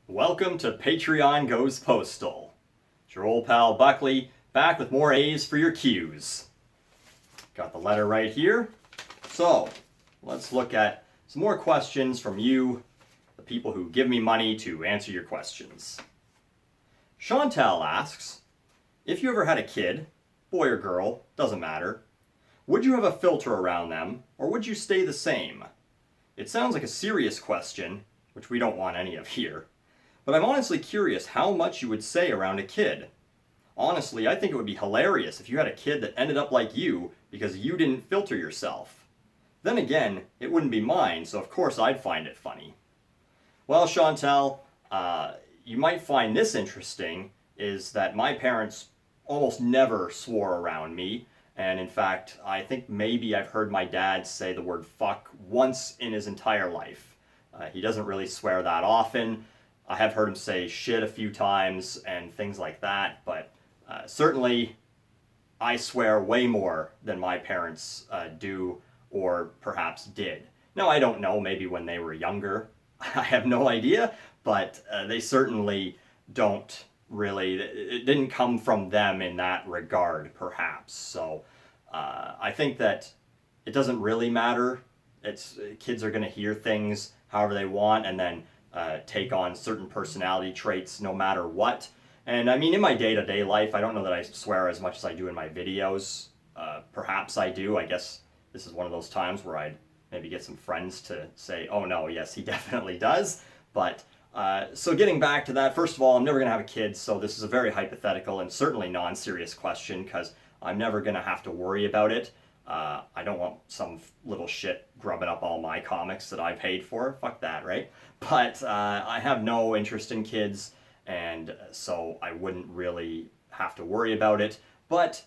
Welcome to Patreon Goes Postal. It's your old pal Buckley, back with more A's for your Q's. Got the letter right here. So, let's look at some more questions from you, the people who give me money to answer your questions. Chantal asks, if you ever had a kid, boy or girl, doesn't matter, would you have a filter around them, or would you stay the same? It sounds like a serious question, which we don't want any of here. But I'm honestly curious how much you would say around a kid. Honestly, I think it would be hilarious if you had a kid that ended up like you because you didn't filter yourself. Then again, it wouldn't be mine, so of course I'd find it funny. Well, Chantal, you might find this interesting, is that my parents almost never swore around me. And in fact, I think maybe I've heard my dad say the word fuck once in his entire life. He doesn't really swear that often. I have heard him say shit a few times and things like that, but certainly I swear way more than my parents do or perhaps did. Now, I don't know, maybe when they were younger, I have no idea, but they certainly don't really, it didn't come from them in that regard, perhaps. So I think that it doesn't really matter. Kids are going to hear things however they want, and then take on certain personality traits no matter what. And I mean, in my day-to-day life, I don't know that I swear as much as I do in my videos. Perhaps I do. I guess this is one of those times where I'd maybe get some friends to say, oh no, yes, he definitely does. But so getting back to that, first of all, I'm never going to have a kid, so this is a very hypothetical and certainly non-serious question because I'm never going to have to worry about it. I don't want some little shit grubbing up all my comics that I paid for. Fuck that, right? But I have no interest in kids, and so I wouldn't really have to worry about it. But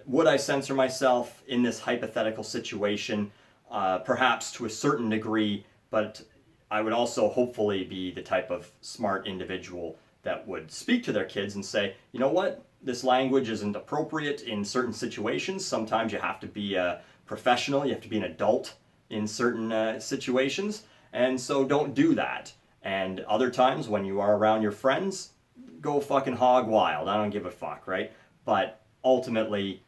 would I censor myself in this hypothetical situation? Perhaps to a certain degree, but I would also hopefully be the type of smart individual that would speak to their kids and say, you know what? This language isn't appropriate in certain situations. Sometimes you have to be a professional, you have to be an adult in certain situations, and so don't do that. And other times when you are around your friends, go fucking hog wild. I don't give a fuck, right? But ultimately,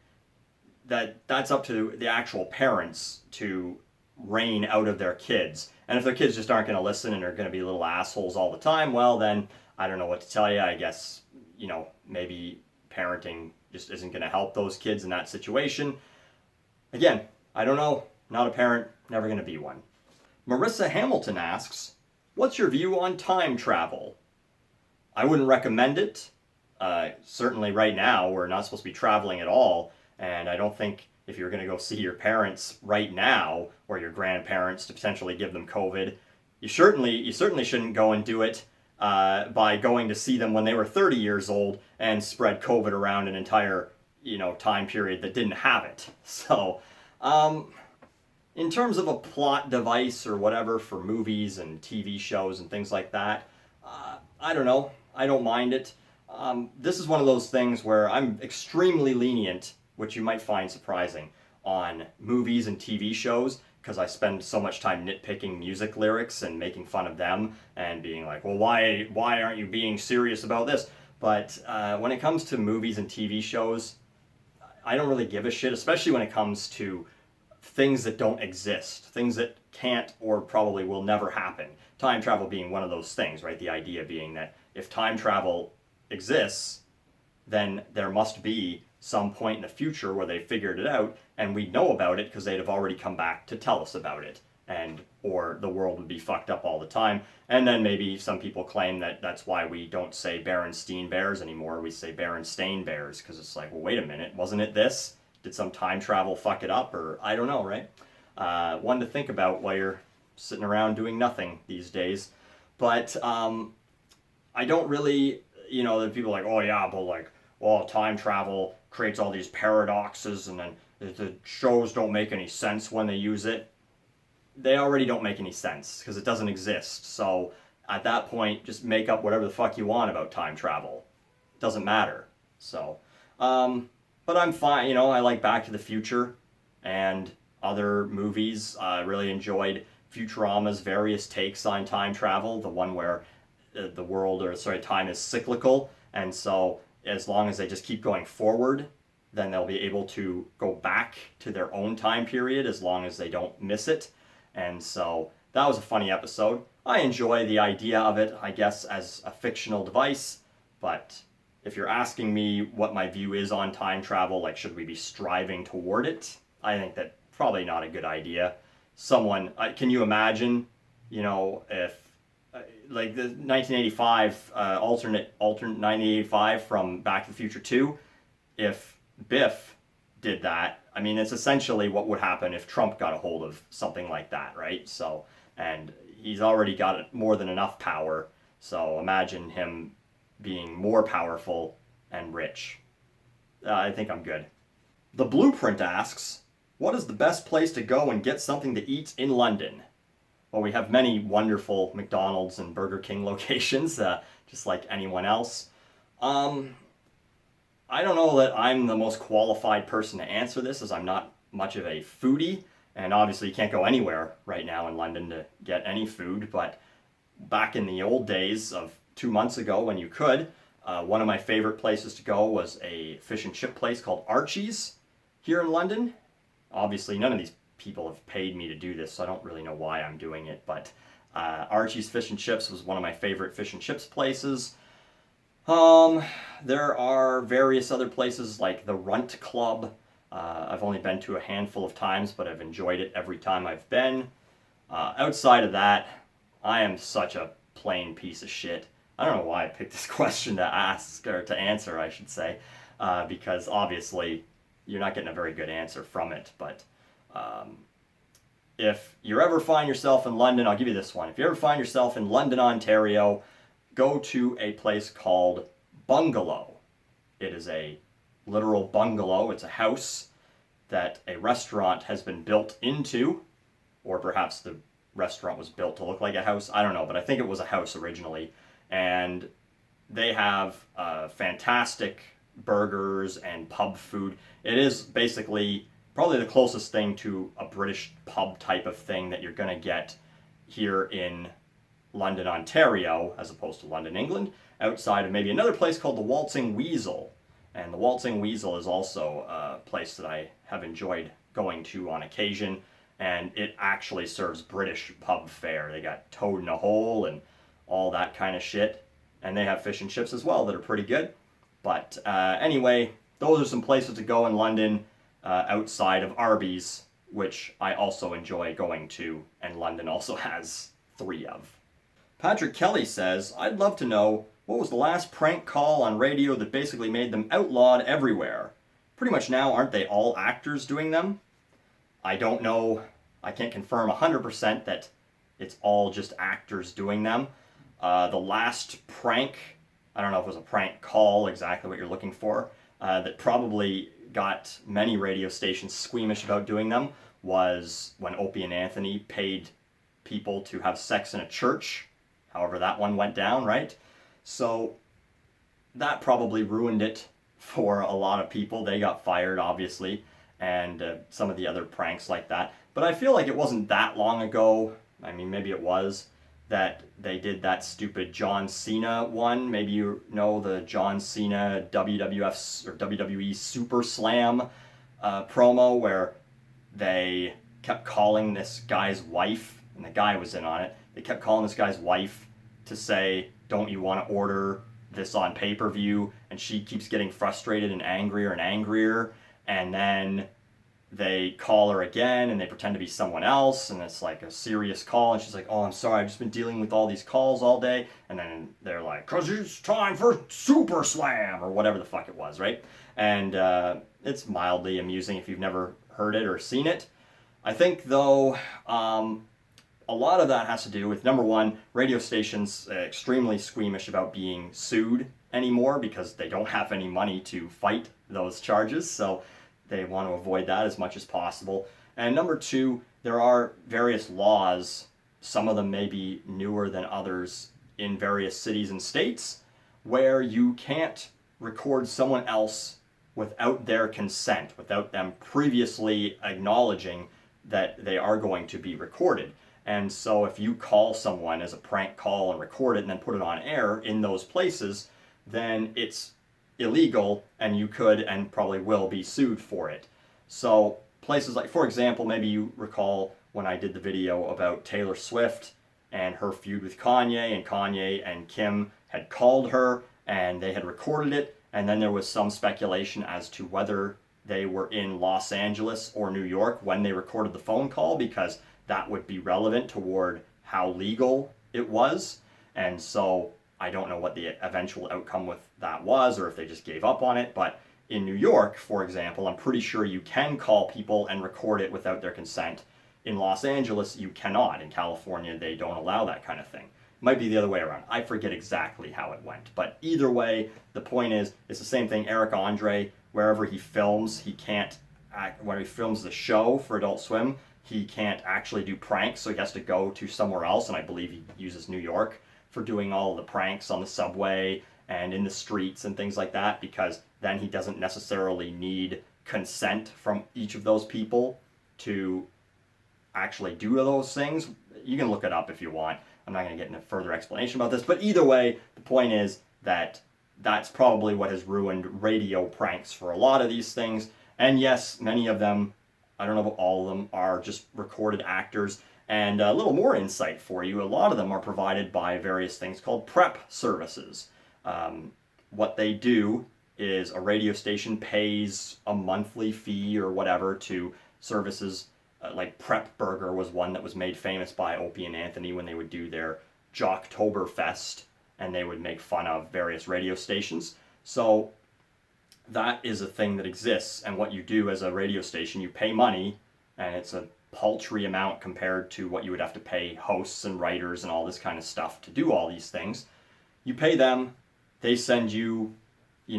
that's up to the actual parents to rein out of their kids. And if their kids just aren't going to listen and are going to be little assholes all the time, well then, I don't know what to tell you. I guess, maybe parenting just isn't going to help those kids in that situation. Again, I don't know. Not a parent, never going to be one. Marissa Hamilton asks, what's your view on time travel? I wouldn't recommend it. Certainly right now, we're not supposed to be traveling at all, and I don't think if you're going to go see your parents right now, or your grandparents to potentially give them COVID, you certainly shouldn't go and do it by going to see them when they were 30 years old and spread COVID around an entire, time period that didn't have it. So, in terms of a plot device or whatever for movies and TV shows and things like that, I don't know. I don't mind it. This is one of those things where I'm extremely lenient, which you might find surprising, on movies and TV shows, because I spend so much time nitpicking music lyrics and making fun of them and being like, well, why aren't you being serious about this? But when it comes to movies and TV shows, I don't really give a shit, especially when it comes to things that don't exist, things that can't or probably will never happen. Time travel being one of those things, right? The idea being that if time travel exists, then there must be some point in the future where they figured it out and we'd know about it because they'd have already come back to tell us about it, and or the world would be fucked up all the time. And then maybe some people claim that that's why we don't say Berenstain Bears anymore, we say Berenstain Bears, because it's like, well, wait a minute, wasn't it this? Did some time travel fuck it up? Or I don't know, right? One to think about while you're sitting around doing nothing these days. But I don't really, the people are like, oh yeah, but like, well, time travel creates all these paradoxes and then the shows don't make any sense when they use it. They already don't make any sense because it doesn't exist. So at that point, just make up whatever the fuck you want about time travel. It doesn't matter. So, but I'm fine. I like Back to the Future and other movies. I really enjoyed Futurama's various takes on time travel. The one where the world, or sorry, time is cyclical, and so as long as they just keep going forward, then they'll be able to go back to their own time period as long as they don't miss it. And so that was a funny episode. I enjoy the idea of it, I guess, as a fictional device, but if you're asking me what my view is on time travel, like should we be striving toward it, I think that probably not a good idea. Can you imagine, if like the 1985 alternate 1985 from Back to the Future 2, if Biff did that, I mean, it's essentially what would happen if Trump got a hold of something like that, right? So, and he's already got more than enough power, so imagine him being more powerful and rich. I think I'm good. The Blueprint asks, what is the best place to go and get something to eat in London? Well, we have many wonderful McDonald's and Burger King locations, just like anyone else. I don't know that I'm the most qualified person to answer this, as I'm not much of a foodie, and obviously you can't go anywhere right now in London to get any food, but back in the old days of 2 months ago when you could, one of my favorite places to go was a fish and chip place called Archie's here in London. Obviously, none of these people have paid me to do this, so I don't really know why I'm doing it, but Archie's Fish and Chips was one of my favorite fish and chips places. There are various other places like the Runt Club. I've only been to a handful of times, but I've enjoyed it every time I've been. Outside of that, I am such a plain piece of shit. I don't know why I picked this question to ask, or to answer, I should say, because obviously you're not getting a very good answer from it, but if you ever find yourself in London, I'll give you this one. If you ever find yourself in London, Ontario, go to a place called Bungalow. It is a literal bungalow. It's a house that a restaurant has been built into, or perhaps the restaurant was built to look like a house. I don't know, but I think it was a house originally. And they have fantastic burgers and pub food. It is basically probably the closest thing to a British pub type of thing that you're going to get here in London, Ontario, as opposed to London, England, outside of maybe another place called the Waltzing Weasel. And the Waltzing Weasel is also a place that I have enjoyed going to on occasion, and it actually serves British pub fare. They got toad in a hole and all that kind of shit, and they have fish and chips as well that are pretty good. But anyway, those are some places to go in London outside of Arby's, which I also enjoy going to, and London also has 3 of. Patrick Kelly says, I'd love to know what was the last prank call on radio that basically made them outlawed everywhere. Pretty much now, aren't they all actors doing them? I don't know. I can't confirm 100% that it's all just actors doing them. The last prank, I don't know if it was a prank call, exactly what you're looking for, that probably got many radio stations squeamish about doing them was when Opie and Anthony paid people to have sex in a church. However, that one went down, right? So that probably ruined it for a lot of people. They got fired, obviously, and some of the other pranks like that. But I feel like it wasn't that long ago, I mean, maybe it was, that they did that stupid John Cena one. Maybe you know the John Cena WWF or WWE Super Slam promo where they kept calling this guy's wife, and the guy was in on it. They kept calling this guy's wife to say, don't you want to order this on pay-per-view? And she keeps getting frustrated and angrier. And then they call her again and they pretend to be someone else, and it's like a serious call, and she's like, oh, I'm sorry, I've just been dealing with all these calls all day. And then they're like, cause it's time for Super Slam, or whatever the fuck it was, right? And it's mildly amusing if you've never heard it or seen it. I think, though, a lot of that has to do with, number one, radio stations extremely squeamish about being sued anymore because they don't have any money to fight those charges, so they want to avoid that as much as possible. And number two, there are various laws, some of them may be newer than others, in various cities and states, where you can't record someone else without their consent, without them previously acknowledging that they are going to be recorded. And so if you call someone as a prank call and record it and then put it on air in those places, then it's illegal and you could and probably will be sued for it. So places like, for example, maybe you recall when I did the video about Taylor Swift and her feud with Kanye and Kim had called her and they had recorded it, and then there was some speculation as to whether they were in Los Angeles or New York when they recorded the phone call, because that would be relevant toward how legal it was. And so I don't know what the eventual outcome with that was, or if they just gave up on it. But in New York, for example, I'm pretty sure you can call people and record it without their consent. In Los Angeles, you cannot. In California, they don't allow that kind of thing. It might be the other way around. I forget exactly how it went. But either way, the point is, it's the same thing. Eric Andre, wherever he films, he can't act, when he films the show for Adult Swim, he can't actually do pranks, so he has to go to somewhere else, and I believe he uses New York for doing all of the pranks on the subway and in the streets and things like that, because then he doesn't necessarily need consent from each of those people to actually do those things. You can look it up if you want. I'm not going to get into further explanation about this, but either way, the point is that that's probably what has ruined radio pranks for a lot of these things. And yes, many of them, I don't know about all of them, are just recorded actors. And a little more insight for you, a lot of them are provided by various things called prep services. What they do is a radio station pays a monthly fee or whatever to services like Prep Burger was one that was made famous by Opie and Anthony when they would do their Jocktoberfest, and they would make fun of various radio stations. So that is a thing that exists, and what you do as a radio station, you pay money, and it's a paltry amount compared to what you would have to pay hosts and writers and all this kind of stuff to do all these things. You pay them, they send you,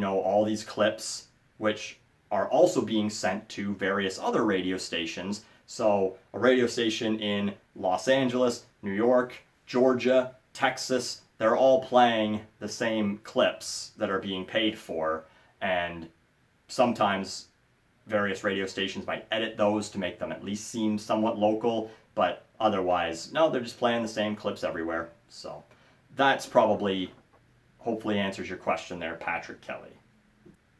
all these clips, which are also being sent to various other radio stations. So a radio station in Los Angeles, New York, Georgia, Texas, they're all playing the same clips that are being paid for, and sometimes various radio stations might edit those to make them at least seem somewhat local, but otherwise, no, they're just playing the same clips everywhere. So that's probably, hopefully answers your question there, Patrick Kelly.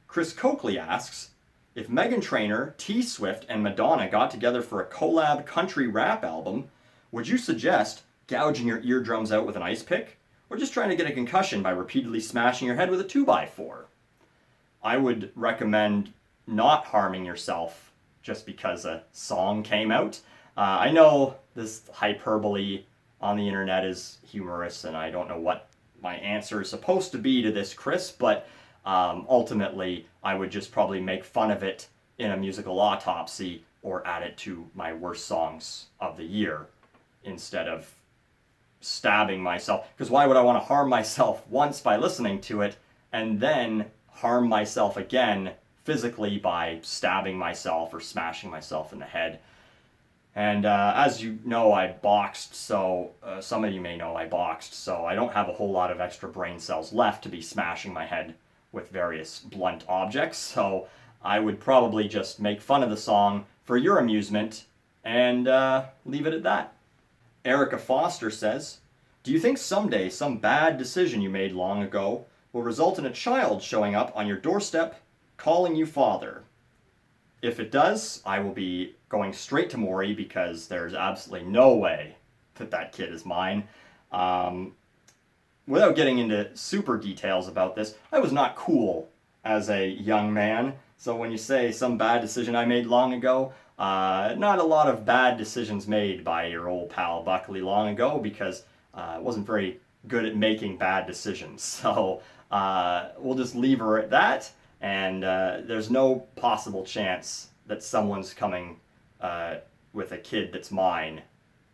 Chris Coakley asks, if Meghan Trainor, T Swift, and Madonna got together for a collab country rap album, would you suggest gouging your eardrums out with an ice pick, or just trying to get a concussion by repeatedly smashing your head with a 2x4? I would recommend not harming yourself just because a song came out. I know this hyperbole on the internet is humorous, and I don't know what my answer is supposed to be to this, Chris, but ultimately I would just probably make fun of it in a musical autopsy or add it to my worst songs of the year instead of stabbing myself. Because why would I want to harm myself once by listening to it and then harm myself again physically by stabbing myself or smashing myself in the head? And as you know, I boxed, so some of you may know I boxed, so I don't have a whole lot of extra brain cells left to be smashing my head with various blunt objects, so I would probably just make fun of the song for your amusement and leave it at that. Erica Foster says, do you think someday some bad decision you made long ago will result in a child showing up on your doorstep calling you father? If it does, I will be going straight to Maury because there's absolutely no way that that kid is mine. Without getting into super details about this, I was not cool as a young man. So when you say some bad decision I made long ago, not a lot of bad decisions made by your old pal Buckley long ago, because I wasn't very good at making bad decisions. So we'll just leave her at that. And there's no possible chance that someone's coming with a kid that's mine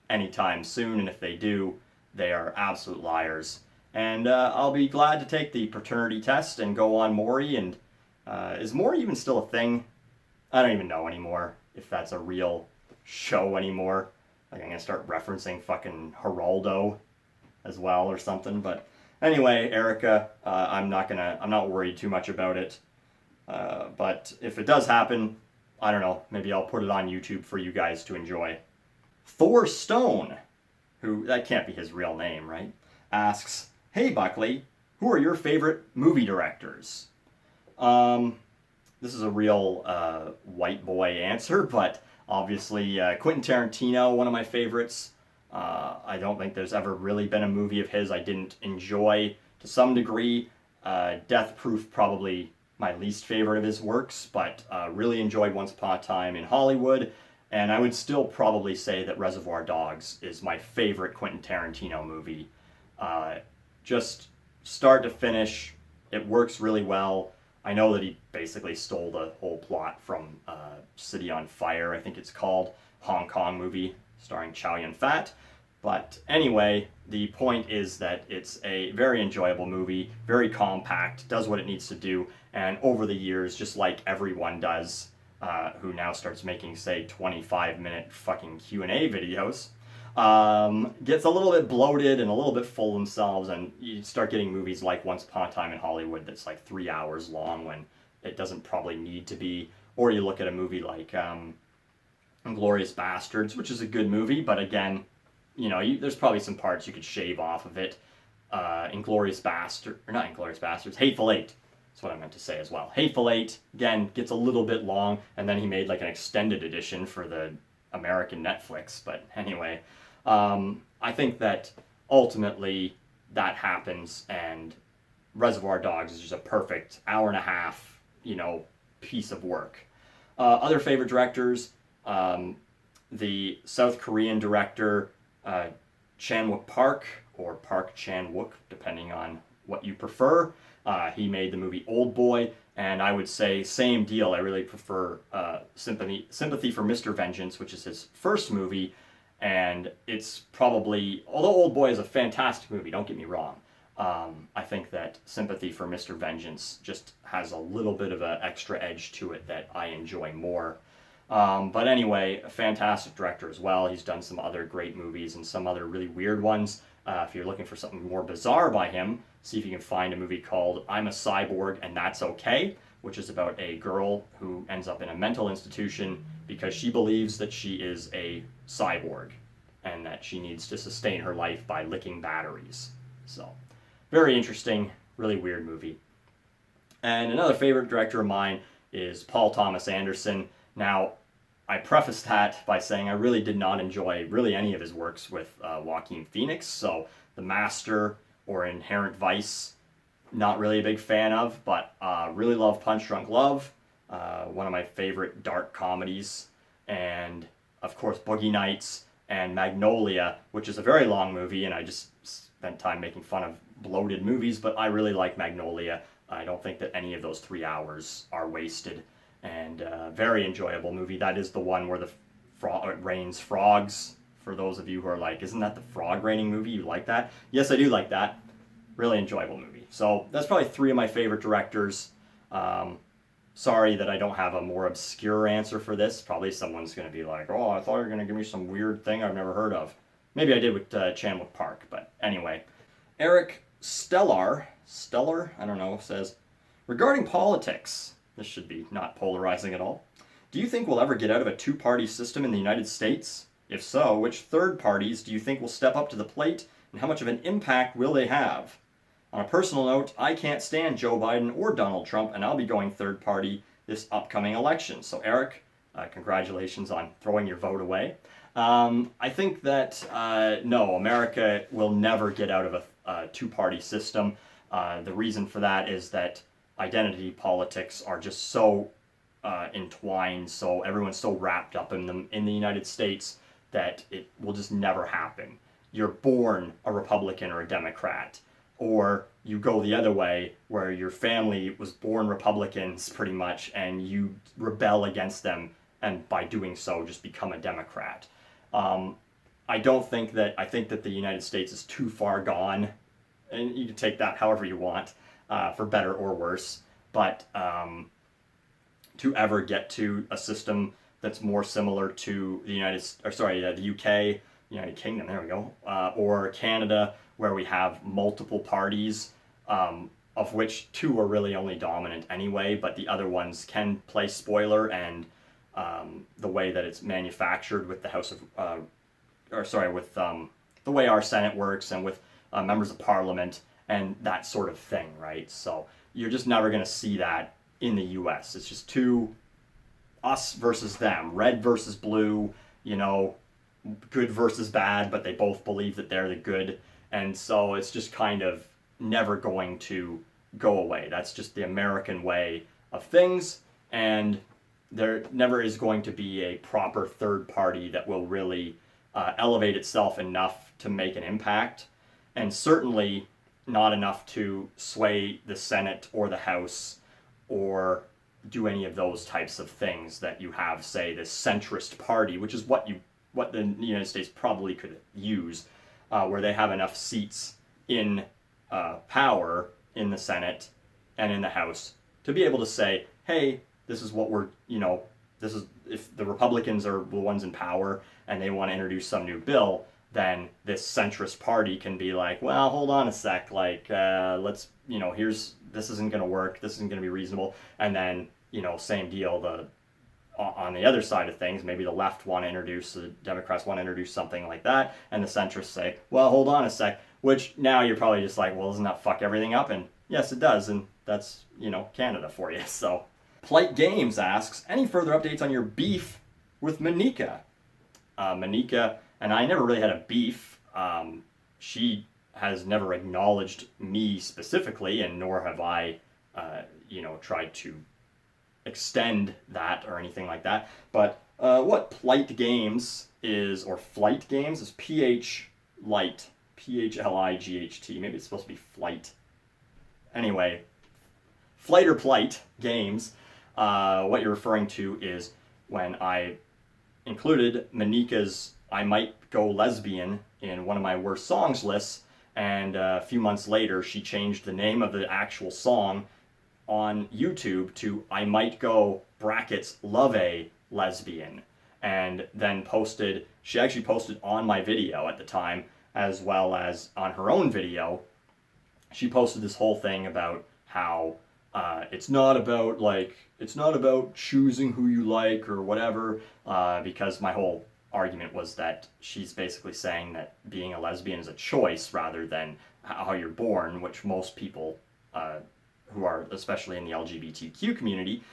anytime soon. And if they do, they are absolute liars. And I'll be glad to take the paternity test and go on Maury. And is Maury even still a thing? I don't even know anymore if that's a real show anymore. Like, I'm going to start referencing fucking Geraldo as well or something. But anyway, Erica, I'm not worried too much about it. But if it does happen, I don't know, maybe I'll put it on YouTube for you guys to enjoy. Thor Stone who, that can't be his real name, right? Asks, "Hey Buckley, who are your favorite movie directors?" This is a real white boy answer, but obviously Quentin Tarantino, one of my favorites. I don't think there's ever really been a movie of his I didn't enjoy to some degree. Death Proof, probably my least favorite of his works, but really enjoyed Once Upon a Time in Hollywood. And I would still probably say that Reservoir Dogs is my favorite Quentin Tarantino movie. Just start to finish, it works really well. I know that he basically stole the whole plot from City on Fire, I think it's called, Hong Kong movie starring Chow Yun-fat. But anyway, the point is that it's a very enjoyable movie, very compact, does what it needs to do, and over the years, just like everyone does, who now starts making, say, 25-minute fucking Q&A videos, gets a little bit bloated and a little bit full of themselves, and you start getting movies like Once Upon a Time in Hollywood that's like 3 hours long when it doesn't probably need to be. Or you look at a movie like Inglourious Bastards, which is a good movie, but again, there's probably some parts you could shave off of it. Inglourious Bastard, or not Inglourious Bastards, Hateful Eight. That's what I meant to say as well. Hateful Eight, again, gets a little bit long, and then he made like an extended edition for the American Netflix. But anyway, I think that ultimately that happens, and Reservoir Dogs is just a perfect hour and a half, piece of work. Other favorite directors, the South Korean director Chan-wook Park, or Park Chan-wook, depending on what you prefer. He made the movie Old Boy, and I would say same deal. I really prefer Sympathy for Mr. Vengeance, which is his first movie, and it's probably, although Old Boy is a fantastic movie, don't get me wrong, I think that Sympathy for Mr. Vengeance just has a little bit of an extra edge to it that I enjoy more. But anyway, a fantastic director as well. He's done some other great movies and some other really weird ones. If you're looking for something more bizarre by him, see if you can find a movie called I'm a Cyborg and That's Okay, which is about a girl who ends up in a mental institution because she believes that she is a cyborg and that she needs to sustain her life by licking batteries. So, very interesting, really weird movie. And another favorite director of mine is Paul Thomas Anderson. Now, I preface that by saying I really did not enjoy really any of his works with Joaquin Phoenix. So, The Master or Inherent Vice, not really a big fan of, but really love Punch Drunk Love, one of my favorite dark comedies, and of course Boogie Nights and Magnolia, which is a very long movie, and I just spent time making fun of bloated movies, but I really like Magnolia. I don't think that any of those 3 hours are wasted, and very enjoyable movie. That is the one where it rains frogs. For those of you who are like, isn't that the frog raining movie? You like that? Yes, I do like that. Really enjoyable movie. So that's probably 3 of my favorite directors. Sorry that I don't have a more obscure answer for this. Probably someone's going to be like, oh, I thought you were going to give me some weird thing I've never heard of. Maybe I did with Chan-wook Park, but anyway. Eric Stellar, I don't know, says, regarding politics, this should be not polarizing at all, do you think we'll ever get out of a two-party system in the United States? If so, which third parties do you think will step up to the plate, and how much of an impact will they have? On a personal note, I can't stand Joe Biden or Donald Trump, and I'll be going third party this upcoming election. So Eric, congratulations on throwing your vote away. I think that, no, America will never get out of a two-party system. The reason for that is that identity politics are just so entwined, so everyone's so wrapped up in them in the United States that it will just never happen. You're born a Republican or a Democrat, or you go the other way where your family was born Republicans pretty much and you rebel against them and by doing so just become a Democrat. I think that the United States is too far gone, and you can take that however you want, for better or worse, but to ever get to a system that's more similar to the the UK, United Kingdom, there we go, or Canada, where we have multiple parties, of which 2 are really only dominant anyway, but the other ones can play spoiler, and the way that it's manufactured with the the way our Senate works and with members of Parliament and that sort of thing, right? So you're just never going to see that in the U.S. It's just too us versus them, red versus blue, you know, good versus bad, but they both believe that they're the good. And so it's just kind of never going to go away. That's just the American way of things. And there never is going to be a proper third party that will really elevate itself enough to make an impact. And certainly not enough to sway the Senate or the House or do any of those types of things that you have, say, this centrist party, which is what the United States probably could use, where they have enough seats in power in the Senate and in the House to be able to say, hey, this is what we're, this is, if the Republicans are the ones in power and they want to introduce some new bill, then this centrist party can be like, well, hold on a sec, like, let's, this isn't going to work, this isn't going to be reasonable, and then, same deal, on the other side of things, maybe the left want to introduce, the Democrats want to introduce something like that, and the centrists say, well, hold on a sec, which now you're probably just like, well, doesn't that fuck everything up? And yes, it does, and that's, Canada for you, so. Polite Games asks, any further updates on your beef with Monika? Monika and I never really had a beef. She has never acknowledged me specifically, and nor have I, tried to extend that or anything like that. But what Plight Games is, or Flight Games, is P-H-Light, P-H-L-I-G-H-T. Maybe it's supposed to be Flight. Anyway, Flight or Plight Games, what you're referring to is when I included Monika's I Might Go Lesbian in one of my worst songs lists, and a few months later she changed the name of the actual song on YouTube to I Might Go brackets Love a Lesbian, and then she actually posted on my video at the time, as well as on her own video. She posted this whole thing about how it's not about choosing who you like or whatever, because my whole argument was that she's basically saying that being a lesbian is a choice rather than how you're born, which most people who are especially in the LGBTQ community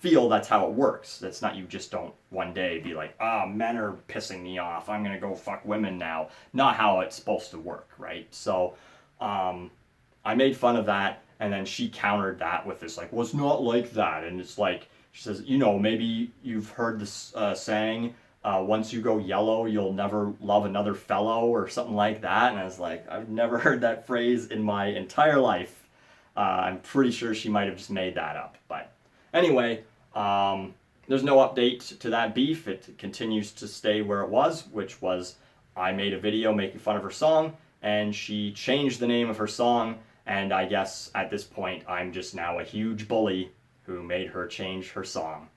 feel that's how it works. That's not, you just don't one day be like, men are pissing me off, I'm gonna go fuck women now. Not how it's supposed to work, right? So I made fun of that, and then she countered that with this like, well, it's not like that. And it's like, she says, maybe you've heard this saying, once you go yellow, you'll never love another fellow, or something like that. And I was like, I've never heard that phrase in my entire life. I'm pretty sure she might have just made that up. But anyway, there's no update to that beef. It continues to stay where it was, which was I made a video making fun of her song, and she changed the name of her song. And I guess at this point, I'm just now a huge bully who made her change her song.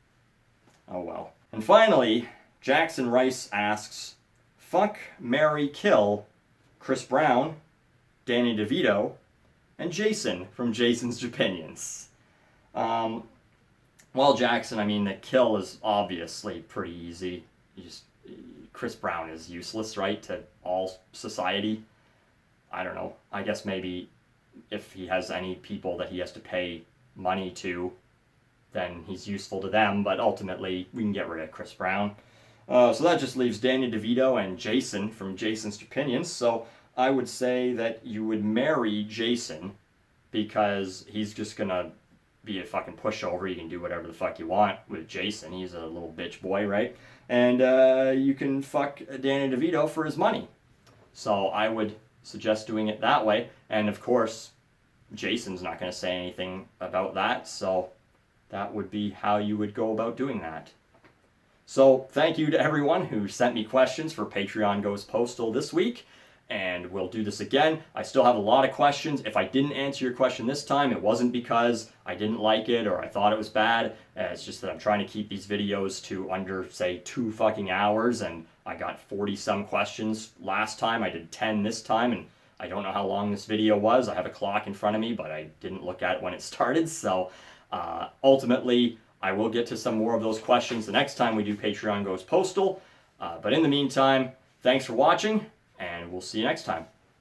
Oh well. And finally, Jackson Rice asks, fuck, marry, kill Chris Brown, Danny DeVito, and Jason from Jason's Opinions. Well, Jackson, I mean, the kill is obviously pretty easy. Chris Brown is useless, right, to all society. I don't know. I guess maybe if he has any people that he has to pay money to, then he's useful to them, but ultimately we can get rid of Chris Brown. So that just leaves Danny DeVito and Jason from Jason's Opinions. So I would say that you would marry Jason, because he's just gonna be a fucking pushover. You can do whatever the fuck you want with Jason. He's a little bitch boy, right? And you can fuck Danny DeVito for his money. So I would suggest doing it that way. And of course, Jason's not going to say anything about that, so that would be how you would go about doing that. So thank you to everyone who sent me questions for Patreon Goes Postal this week, and we'll do this again. I still have a lot of questions. If I didn't answer your question this time, it wasn't because I didn't like it or I thought it was bad. It's just that I'm trying to keep these videos to under, say, 2 fucking hours, and I got 40-some questions last time. I did 10 this time, and I don't know how long this video was. I have a clock in front of me, but I didn't look at it when it started, so ultimately, I will get to some more of those questions the next time we do Patreon Goes Postal. But in the meantime, thanks for watching, and we'll see you next time.